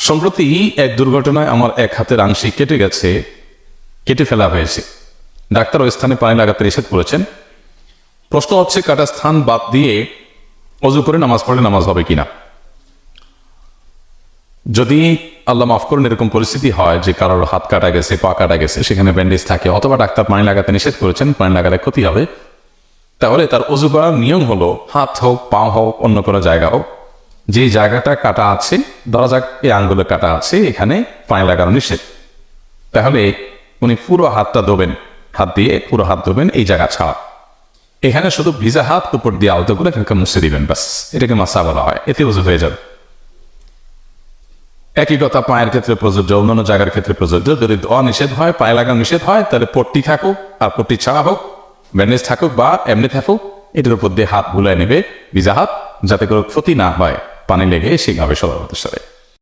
সম্প্রতি এক দুর্ঘটনায় আমার এক হাতের আংশিক কেটে ফেলা হয়েছে। ডাক্তার ওই স্থানে পানি লাগাতে নিষেধ করেছেন। প্রশ্ন হচ্ছে, কাটা স্থান বাদ দিয়ে অজু করে নামাজ পড়লে নামাজ হবে কিনা। যদি আল্লাহ মাফ করুন এরকম পরিস্থিতি হয় যে কারোর হাত কাটা গেছে, পা কাটা গেছে, সেখানে ব্যান্ডেজ থাকে, অথবা ডাক্তার পানি লাগাতে নিষেধ করেছেন, পানি লাগালে ক্ষতি হবে, তাহলে তার অজু করার নিয়ম হলো হাত হোক, পা হোক, অন্য কোনো জায়গা হোক, যে জায়গাটা কাটা আছে, ধরা যাক এই আঙ্গুলে কাটা আছে, এখানে পানি লাগানো নিষেধ, তাহলে উনি পুরো হাতটা ধোবেন, হাত দিয়ে পুরো হাত ধোবেন এই জায়গা ছাড়া। এখানে শুধু ভিজা হাত উপর দিয়ে আলতো করে এখানকে মুছে দিবেন, ব্যাস, এটাকে মাসা বলা হয়, এতে উজু হয়ে যাবে। একই কথা পায়ের ক্ষেত্রে প্রযোজ্য, অন্যান্য জায়গার ক্ষেত্রে প্রযোজ্য। যদি ধোয়া নিষেধ হয়, পায়ে লাগানো নিষেধ হয়, তাহলে পট্টি থাকুক আর পট্টি ছাড়া হোক, ব্যান্ডেজ থাকুক বা এমনি থাকুক, এটার উপর দিয়ে হাত বুলায় নেবে ভিজা হাত, যাতে করে ক্ষতি না হয়, পানি লেগে সেইভাবে সতর্কতার সাথে।